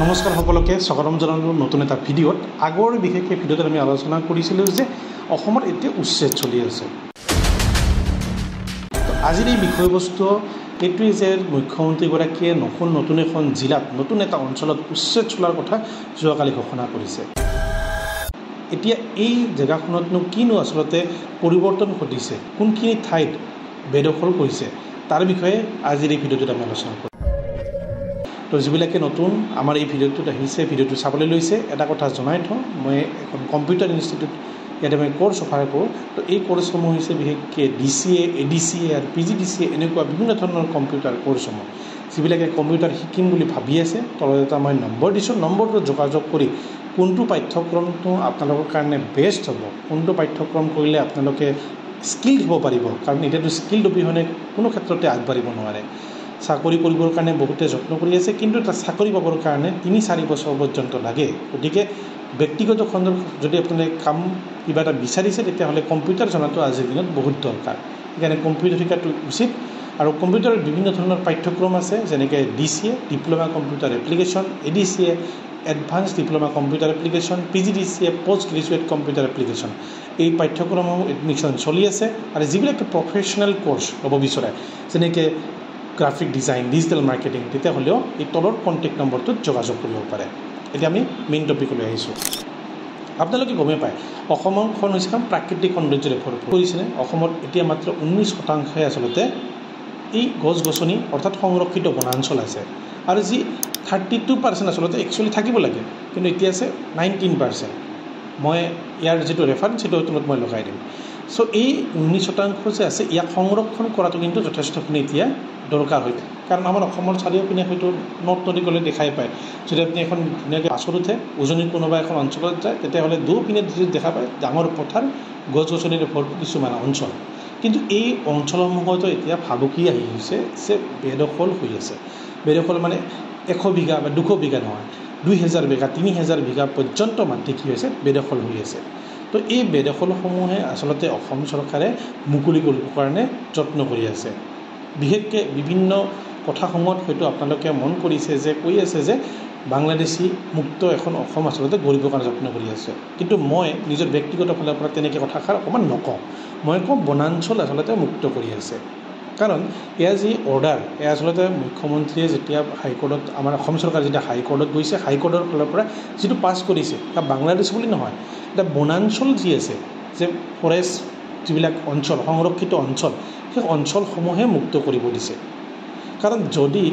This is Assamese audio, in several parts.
নমস্কাৰ সকলোকে স্বাগতম জনালোঁ নতুন এটা ভিডিঅ'ত। আগৰ বিশেষকৈ ভিডিঅ'ত আমি আলোচনা কৰিছিলোঁ যে অসমত এতিয়া উচ্ছেদ চলি আছে। আজিৰ এই বিষয়বস্তু এইটোৱেই যে মুখ্যমন্ত্ৰীগৰাকীয়ে নতুন এখন জিলাত নতুন এটা অঞ্চলত উচ্ছেদ চলাৰ কথা যোৱাকালি ঘোষণা কৰিছে। এতিয়া এই জেগাখনতনো কিনো আচলতে পৰিৱৰ্তন ঘটিছে, কোনখিনি ঠাইত বেদখল কৰিছে তাৰ বিষয়ে আজিৰ এই ভিডিঅ'টোত আমি আলোচনা কৰিম। তো যিবিলাকে নতুন আমাৰ এই ভিডিঅ'টোত আহিছে, ভিডিঅ'টো চাবলৈ লৈছে, এটা কথা জনাই থওঁ, মই এখন কম্পিউটাৰ ইনষ্টিটিউট ইয়াতে মই কোৰ্চ অফাৰ কৰোঁ। তো এই কোৰ্চসমূহ হৈছে বিশেষকৈ DCA, ADCA আৰু PGDCA এনেকুৱা বিভিন্ন ধৰণৰ কম্পিউটাৰ কোৰ্চসমূহ। যিবিলাকে কম্পিউটাৰ শিকিম বুলি ভাবি আছে, তলত এটা মই নম্বৰ দিছোঁ, নম্বৰটো যোগাযোগ কৰি কোনটো পাঠ্যক্ৰমটো আপোনালোকৰ কাৰণে বেষ্ট হ'ব, কোনটো পাঠ্যক্ৰম কৰিলে আপোনালোকে স্কিল হ'ব পাৰিব, কাৰণ এতিয়াতো স্কিল অবিহনে কোনো ক্ষেত্ৰতে আগবাঢ়িব নোৱাৰে। চাকৰি কৰিবৰ কাৰণে বহুতে যত্ন কৰি আছে, কিন্তু এটা চাকৰি পাবৰ কাৰণে 3-4 বছৰ পৰ্যন্ত লাগে। গতিকে ব্যক্তিগত খণ্ডৰ যদি আপোনালোকে কাম কিবা এটা বিচাৰিছে, তেতিয়াহ'লে কম্পিউটাৰ জনাটো আজিৰ দিনত বহুত দৰকাৰ। সেইকাৰণে কম্পিউটাৰ শিকাটো উচিত। আৰু কম্পিউটাৰৰ বিভিন্ন ধৰণৰ পাঠ্যক্ৰম আছে, যেনেকৈ DCA diploma computer application, ADCA advance diploma computer application, PGDCA post graduate computer application. এই পাঠ্যক্ৰমসমূহ এডমিশ্যন চলি আছে। আৰু যিবিলাকে প্ৰফেশ্যনেল কোৰ্চ ল'ব বিচাৰে, যেনেকৈ গ্ৰাফিক ডিজাইন, ডিজিটেল মাৰ্কেটিং, তেতিয়াহ'লেও এই তলৰ কণ্টেক্ট নম্বৰটোত যোগাযোগ কৰিব পাৰে। এতিয়া আমি মেইন টপিকলৈ আহিছোঁ। আপোনালোকে গমেই পায় অসমখন হৈছে এখন প্ৰাকৃতিক সৌন্দৰ্যৰে ভৰপূৰ কৰিছেনে। অসমত এতিয়া মাত্ৰ 19% আচলতে এই গছ গছনি অৰ্থাৎ সংৰক্ষিত বনাঞ্চল আছে, আৰু যি 32% আচলতে একচুৱেলি থাকিব লাগে, কিন্তু এতিয়া আছে 19%। মই ইয়াৰ যিটো ৰেফাৰেঞ্চ সেইটো তলত মই লগাই দিম। চ' এই 19% যে আছে, ইয়াক সংৰক্ষণ কৰাটো কিন্তু যথেষ্টখিনি এতিয়া দৰকাৰ হয়। কাৰণ আমাৰ অসমৰ চাৰিওপিনে হয়তো নদ নদী গ'লে দেখাই পায়, যদি আপুনি এখন ধুনীয়াকৈ বাছত উঠে, উজনিত কোনোবা এখন অঞ্চলত যায়, তেতিয়াহ'লে দুপিনে দেখা পায় ডাঙৰ পথাৰ, গছ গছনিৰে ভৰপূৰ কিছুমান অঞ্চল। কিন্তু এই অঞ্চলসমূহতো এতিয়া ভাবুকি আহি হৈছে যে বেদখল হৈ আছে। বেদখল মানে 100 বিঘা বা 200 বিঘা নহয়, 2000 বিঘা 3000 বিঘা পৰ্যন্ত মাটি কি হৈছে বেদখল হৈ আছে। তো এই বেদখলসমূহে আচলতে অসম চৰকাৰে মুকলি কৰিবৰ কাৰণে যত্ন কৰি আছে। বিশেষকৈ বিভিন্ন কথাসমূহত হয়তো আপোনালোকে মন কৰিছে যে কৈ আছে যে বাংলাদেশী মুক্ত এখন অসম আচলতে গঢ়িবৰ কাৰণে যত্ন কৰি আছে। কিন্তু মই নিজৰ ব্যক্তিগত ফালৰ পৰা তেনেকৈ কথাষাৰ অকণমান নকওঁ। মই কওঁ বনাঞ্চল আচলতে মুক্ত কৰি আছে। কাৰণ এয়া যি অৰ্ডাৰ, এয়া আচলতে মুখ্যমন্ত্ৰীয়ে যেতিয়া হাইকোৰ্টত, আমাৰ অসম চৰকাৰে যেতিয়া হাইকোৰ্টত গৈছে, হাইকোৰ্টৰ ফালৰ পৰা যিটো পাছ কৰিছে, তাত বাংলাদেশ বুলি নহয়, এটা বনাঞ্চল যি আছে, যে ফৰেষ্ট যিবিলাক অঞ্চল, সংৰক্ষিত অঞ্চল, সেই অঞ্চলসমূহে মুক্ত কৰিব দিছে। কাৰণ যদি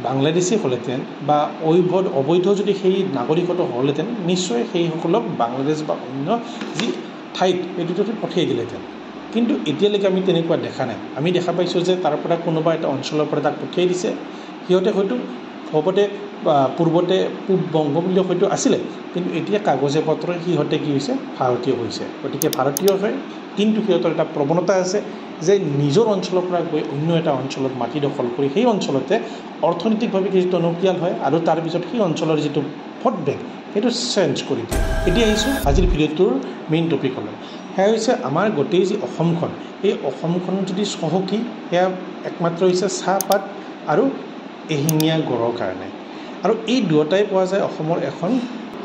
বাংলাদেশী হ'লহেঁতেন বা অবৈধ যদি সেই নাগৰিকত্ব হ'লহেঁতেন, নিশ্চয় সেইসকলক বাংলাদেশ বা অন্য যি ঠাইত এইটোতে পঠিয়াই দিলেহেঁতেন। কিন্তু এতিয়ালৈকে আমি তেনেকুৱা দেখা নাই। আমি দেখা পাইছোঁ যে তাৰ পৰা কোনোবা এটা অঞ্চলৰ পৰা তাক পঠিয়াই দিছে। সিহঁতে হয়তো পূৰ্বতে পূব বংগ বুলি হয়তো আছিলে, কিন্তু এতিয়া কাগজে পত্ৰ সিহঁতে কি হৈছে ভাৰতীয় হৈছে। গতিকে ভাৰতীয় হয়, কিন্তু সিহঁতৰ এটা প্ৰৱণতা আছে যে নিজৰ অঞ্চলৰ পৰা গৈ অন্য এটা অঞ্চলত মাটি দখল কৰি সেই অঞ্চলতে অৰ্থনৈতিকভাৱে কিছু টনকিয়াল হয়, আৰু তাৰপিছত সেই অঞ্চলৰ যিটো ফটবেক সেইটো চেঞ্জ কৰি দিয়ে। এতিয়া আহিছোঁ আজিৰ ভিডিঅ'টোৰ মেইন টপিকলৈ। সেয়া হৈছে আমাৰ গোটেই যি অসমখন, এই অসমখন যদি চহকী, সেয়া একমাত্ৰ হৈছে চাহপাত আৰু এশিঙীয়া গড়ৰ কাৰণে। আৰু এই দুয়োটাই পোৱা যায় অসমৰ এখন,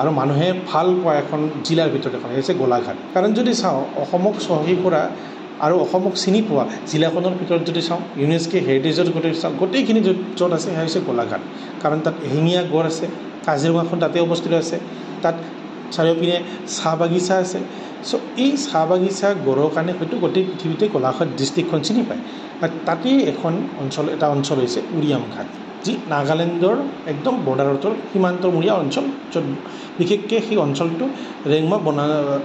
আৰু মানুহে ভাল পোৱা এখন জিলাৰ ভিতৰত এখন হৈছে গোলাঘাট। কাৰণ যদি চাওঁ অসমক চহকী কৰা আৰু অসমক চিনি পোৱা জিলাখনৰ ভিতৰত যদি চাওঁ, ইউনেস্কো হেৰিটেজৰ গোটেই চাওঁ, গোটেইখিনি য'ত আছে সেয়া হৈছে গোলাঘাট। কাৰণ তাত এশিঙীয়া গড় আছে, কাজিৰঙাখন তাতে অৱস্থিত আছে, তাত চাৰিওপিনে চাহ বাগিচা আছে। চ' এই চাহ বাগিচা গড়ৰ কাৰণে হয়তো গোটেই পৃথিৱীতে গোলাঘাট ডিষ্ট্ৰিক্টখন চিনি পায়। তাতেই এটা অঞ্চল হৈছে উৰিয়াম ঘাট, যি নাগালেণ্ডৰ একদম বৰ্ডাৰৰ সীমান্তমূৰীয়া অঞ্চল, য'ত বিশেষকৈ সেই অঞ্চলটো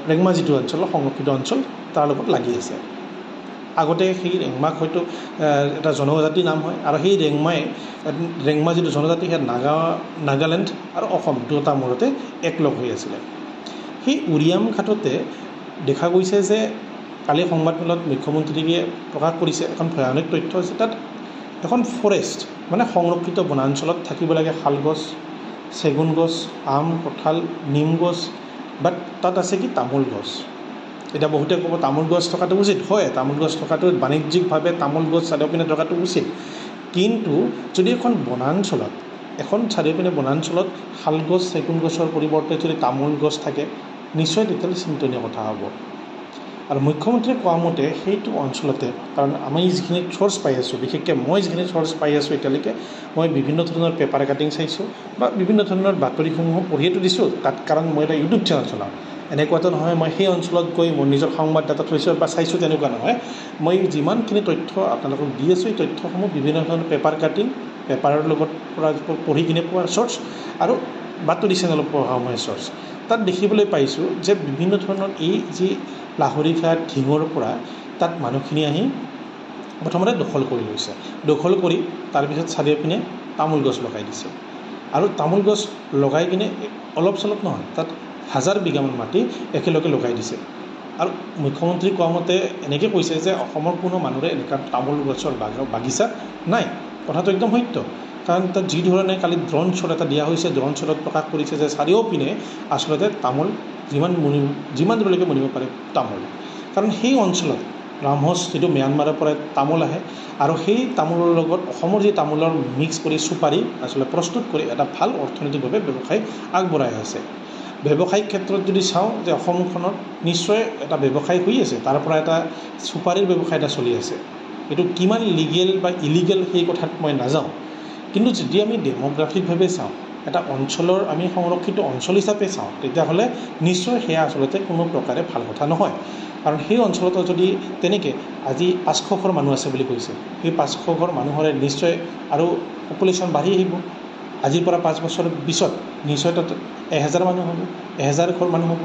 ৰেংমা যিটো অঞ্চল সংৰক্ষিত অঞ্চল তাৰ লগত লাগি আছে। আগতে সেই ৰেংমাক হয়তো এটা জনজাতি নাম হয়, আৰু সেই ৰেংমা যিটো জনজাতি, সেয়া নাগালেণ্ড আৰু অসম দুয়োটা মূৰতে একলগ হৈ আছিলে। সেই উৰিয়াম ঘাটতে দেখা গৈছে যে কালি সংবাদমেলত মুখ্যমন্ত্ৰীয়ে প্ৰকাশ কৰিছে এখন ভয়ানক তথ্য, যে তাত এখন ফৰেষ্ট মানে সংৰক্ষিত বনাঞ্চলত থাকিব লাগে শাল গছ, চেগুন গছ, আম, কঁঠাল, নিম গছ, বাট তাত আছে কি তামোল গছ। এতিয়া বহুতে ক'ব তামোল গছ থকাটো উচিত, হয় তামোল গছ থকাটো বাণিজ্যিকভাৱে তামোল গছ চাৰিওপিনে থকাটো উচিত। কিন্তু যদি এখন বনাঞ্চলত এখন চাৰিওপিনে বনাঞ্চলত শাল গছ চেগুন গছৰ পৰিৱৰ্তে যদি তামোল গছ থাকে নিশ্চয় তেতিয়াহ'লে চিন্তনীয় কথা হ'ব। আৰু মুখ্যমন্ত্ৰীয়ে কোৱা মতে সেইটো অঞ্চলতে, কাৰণ আমি যিখিনি চ'ৰ্চ পাই আছোঁ, বিশেষকৈ মই যিখিনি চ'ৰ্চ পাই আছোঁ এতিয়ালৈকে, মই বিভিন্ন ধৰণৰ পেপাৰ কাটিং চাইছোঁ বা বিভিন্ন ধৰণৰ বাতৰিসমূহ পঢ়িয়েতো দিছোঁ তাত, কাৰণ মই এটা ইউটিউব চেনেল চলাওঁ। এনেকুৱাটো নহয় মই সেই অঞ্চলত গৈ মোৰ নিজৰ সংবাদদাতা থৈছোঁ বা চাইছোঁ, তেনেকুৱা নহয়। মই যিমানখিনি তথ্য আপোনালোকক দি আছোঁ এই তথ্যসমূহ বিভিন্ন ধৰণৰ পেপাৰ কাটিং, পেপাৰৰ লগত পৰা পঢ়ি কিনে পোৱাৰ চ'ৰ্চ আৰু বাতৰি চেনেলত পঢ়া মই চ'ৰ্চ। তাত দেখিবলৈ পাইছোঁ যে বিভিন্ন ধৰণৰ এই যি লাহৰিঘাট ঢিঙৰ পৰা তাত মানুহখিনি আহি প্ৰথমতে দখল কৰি লৈছে, দখল কৰি তাৰপিছত চাৰিওপিনে তামোল গছ লগাই দিছে। আৰু তামোল গছ লগাই কিনে অলপ চলপ নহয়, তাত 1000 বিঘামান মাটি একেলগে লগাই দিছে। আৰু মুখ্যমন্ত্ৰী কোৱা মতে এনেকৈ কৈছে যে অসমৰ কোনো মানুহৰে এনেকুৱা তামোল গছৰ বাগিচা নাই। কথাটো একদম সত্য, কাৰণ তাত যি ধৰণে কালি ড্ৰোন শ্বট এটা দিয়া হৈছে, ড্ৰোন শ্বটত প্ৰকাশ কৰিছে যে চাৰিওপিনে আচলতে তামোল যিমান দূৰলৈকে মনিব পাৰে তামোল। কাৰণ সেই অঞ্চলত ৰামহছ যিটো ম্যানমাৰৰ পৰা তামোল আহে আৰু সেই তামোলৰ লগত অসমৰ যি তামোলৰ মিক্স কৰি চুপাৰি আচলতে প্ৰস্তুত কৰি এটা ভাল অৰ্থনৈতিকভাৱে ব্যৱসায় আগবঢ়াই আছে। ব্যৱসায়িক ক্ষেত্ৰত যদি চাওঁ যে অসমখনত নিশ্চয় এটা ব্যৱসায় হৈ আছে, তাৰ পৰা এটা চুপাৰিৰ ব্যৱসায় এটা চলি আছে। এইটো কিমান লিগেল বা ইলিগেল সেই কথাত মই নাযাওঁ, কিন্তু যদি আমি ডেম'গ্ৰাফিকভাৱে চাওঁ, এটা অঞ্চলৰ আমি সংৰক্ষিত অঞ্চল হিচাপে চাওঁ, তেতিয়াহ'লে নিশ্চয় সেয়া আচলতে কোনো প্ৰকাৰে ভাল কথা নহয়। কাৰণ সেই অঞ্চলতো যদি তেনেকৈ আজি 500 ঘৰ মানুহ আছে বুলি কৈছে, সেই 500 ঘৰ মানুহৰে নিশ্চয় আৰু পপুলেশ্যন বাঢ়ি আহিব। আজিৰ পৰা 5 বছৰৰ পিছত নিশ্চয় তাত 1000 মানুহ হ'ব, 1000 ঘৰ মানুহ হ'ব।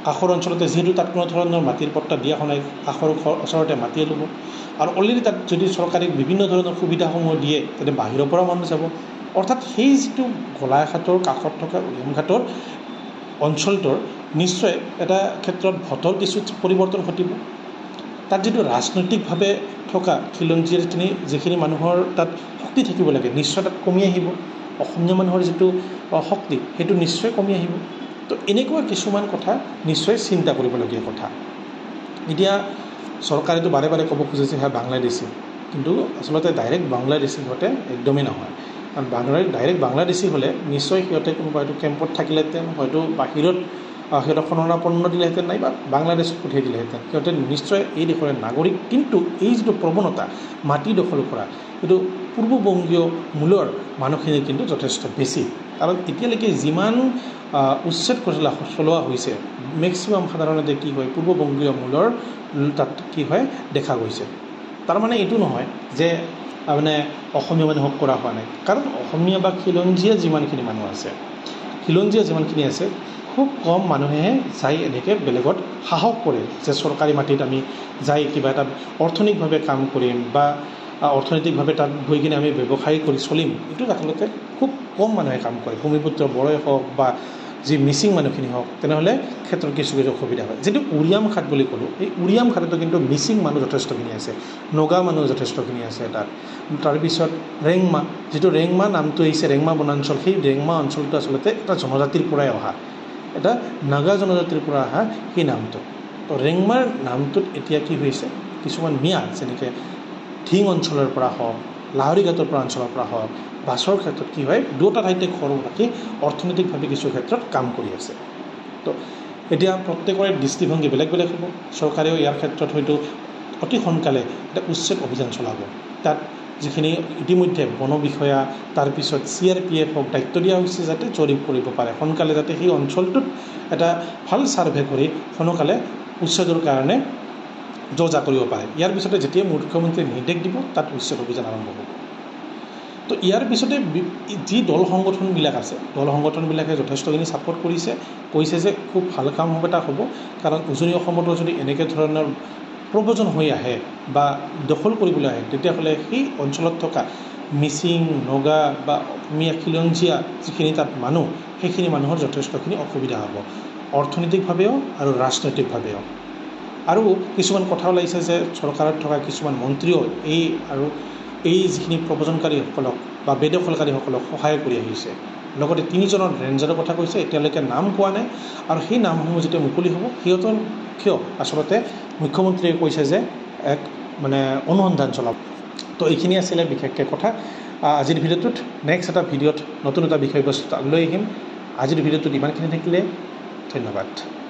কাষৰ অঞ্চলতে যিহেতু তাত কোনো ধৰণৰ মাটিৰ পট্টা দিয়া হোৱা নাই, কাষৰ ওচৰতে মাটিয়ে ল'ব। আৰু অলৰেডি তাত যদি চৰকাৰে বিভিন্ন ধৰণৰ সুবিধাসমূহ দিয়ে, তেতিয়া বাহিৰৰ পৰা মানুহ যাব। অৰ্থাৎ সেই যিটো গোলাঘাটৰ কাষত থকা উৰিয়ামঘাটৰ অঞ্চলটোৰ নিশ্চয় এটা ক্ষেত্ৰত ভোটৰ কিছু পৰিৱৰ্তন ঘটিব। তাত যিটো ৰাজনৈতিকভাৱে থকা খিলঞ্জীৰ যিখিনি মানুহৰ তাত শক্তি থাকিব লাগে, নিশ্চয় তাত কমি আহিব। অসমীয়া মানুহৰ যিটো শক্তি সেইটো নিশ্চয় কমি আহিব। তো এনেকুৱা কিছুমান কথা নিশ্চয় চিন্তা কৰিবলগীয়া কথা। এতিয়া চৰকাৰেতো বাৰে বাৰে ক'ব খুজিছে সেয়া বাংলাদেশী, কিন্তু আচলতে ডাইৰেক্ট বাংলাদেশী সিহঁতে একদমেই নহয়। কাৰণ ডাইৰেক্ট বাংলাদেশী হ'লে নিশ্চয় সিহঁতে কোনোবা হয়তো কেম্পত থাকিলেহেঁতেন, হয়তো বাহিৰত সিহঁতক শৰণাপন্ন দিলেহেঁতেন, নাইবা বাংলাদেশত পঠিয়াই দিলেহেঁতেন। সিহঁতে নিশ্চয় এই দেশৰে নাগৰিক, কিন্তু এই যিটো প্ৰৱণতা মাটি দখল কৰা, এইটো পূৰ্ববংগীয় মূলৰ মানুহখিনিৰ কিন্তু যথেষ্ট বেছি। কাৰণ এতিয়ালৈকে যিমান উচ্ছেদ চলোৱা হৈছে, মেক্সিমাম সাধাৰণতে কি হয়, পূৰ্ববংগীয় মূলৰ তাত কি হয় দেখা গৈছে। তাৰমানে এইটো নহয় যে মানে অসমীয়া মানুহক কৰা হোৱা নাই, কাৰণ অসমীয়া বা খিলঞ্জীয়া যিমানখিনি মানুহ আছে, খুব কম মানুহেহে যাই এনেকৈ বেলেগত সাহস কৰে যে চৰকাৰী মাটিত আমি যাই কিবা এটা অৰ্থনৈতিকভাৱে কাম কৰিম বা অৰ্থনৈতিকভাৱে তাত গৈ কিনে আমি ব্যৱসায় কৰি চলিম। এইটো আচলতে খুব কম মানুহে কাম কৰে। ভূমিপুত্ৰ বড়োই হওক বা যি মিচিং মানুহখিনি হওক, তেনেহ'লে ক্ষেত্ৰত কিছু অসুবিধা হয়। যিটো উৰিয়ামঘাট বুলি ক'লোঁ, এই উৰিয়ামঘাটতো কিন্তু মিচিং মানুহ যথেষ্টখিনি আছে, নগা মানুহ যথেষ্টখিনি আছে তাত। তাৰপিছত ৰেংমা, যিটো ৰেংমা নামটো আহিছে, ৰেংমা বনাঞ্চল, সেই ৰেংমা অঞ্চলটো আচলতে এটা জনজাতিৰ পৰাই অহা, এটা নাগা জনজাতিৰ পৰা অহা সেই নামটো। তো ৰেংমাৰ নামটোত এতিয়া কি হৈছে, কিছুমান মিয়া যেনেকৈ ঢিং অঞ্চলৰ পৰা হওক, লাহৰিঘাটৰ পৰা অঞ্চলৰ পৰা হওক, বাছৰ ক্ষেত্ৰত কি হয়, দুটা ঠাইতে ঘৰ ৰাখি অৰ্থনৈতিকভাৱে কিছু ক্ষেত্ৰত কাম কৰি আছে। তো এতিয়া প্ৰত্যেকৰে দৃষ্টিভংগী বেলেগ বেলেগ হ'ব। চৰকাৰেও ইয়াৰ ক্ষেত্ৰত হয়তো অতি সোনকালে এটা উচ্ছেদ অভিযান চলাব। তাত যিখিনি ইতিমধ্যে বন বিষয়া, তাৰপিছত CRPF দায়িত্ব দিয়া হৈছে যাতে জৰীপ কৰিব পাৰে, সোনকালে যাতে সেই অঞ্চলটোত এটা ভাল ছাৰ্ভে কৰি সোনকালে উচ্ছেদৰ কাৰণে যজা কৰিব পাৰে। ইয়াৰ পিছতে যেতিয়া মুখ্যমন্ত্ৰীয়ে নিৰ্দেশ দিব, তাত উচ্ছেদ অভিযান আৰম্ভ হ'ব। তো ইয়াৰ পিছতে যি দল সংগঠনবিলাক আছে, দল সংগঠনবিলাকে যথেষ্টখিনি ছাপোৰ্ট কৰিছে, কৈছে যে খুব ভাল কাম হ'ব, এটা হ'ব। কাৰণ উজনি অসমতো যদি এনেকৈ ধৰণৰ প্ৰব্ৰজন হৈ আহে বা দখল কৰিবলৈ আহে, তেতিয়াহ'লে সেই অঞ্চলত থকা মিচিং, নগা বা অসমীয়া খিলঞ্জীয়া যিখিনি তাত মানুহ, সেইখিনি মানুহৰ যথেষ্টখিনি অসুবিধা হ'ব, অৰ্থনৈতিকভাৱেও আৰু ৰাজনৈতিকভাৱেও। আৰু কিছুমান কথা ওলাইছে যে চৰকাৰত থকা কিছুমান মন্ত্ৰীও এই যিখিনি প্ৰব্ৰজনকাৰীসকলক বা বেদখলকাৰীসকলক সহায় কৰি আহিছে। লগতে 3জনৰ ৰেঞ্জাৰৰ কথা কৈছে, এতিয়ালৈকে নাম কোৱা নাই। আৰু সেই নামসমূহ যেতিয়া মুকলি হ'ব, সিহঁতৰ কিয় আচলতে মুখ্যমন্ত্ৰীয়ে কৈছে যে এক অনুসন্ধান চলাব। তো এইখিনি আছিলে বিশেষকৈ কথা। আজিৰ ভিডিঅ'টোত নেক্সট এটা ভিডিঅ'ত নতুন এটা বিষয়বস্তু লৈ আহিম আজিৰ ভিডিঅ'টোত ইমানখিনি থাকিলে ধন্যবাদ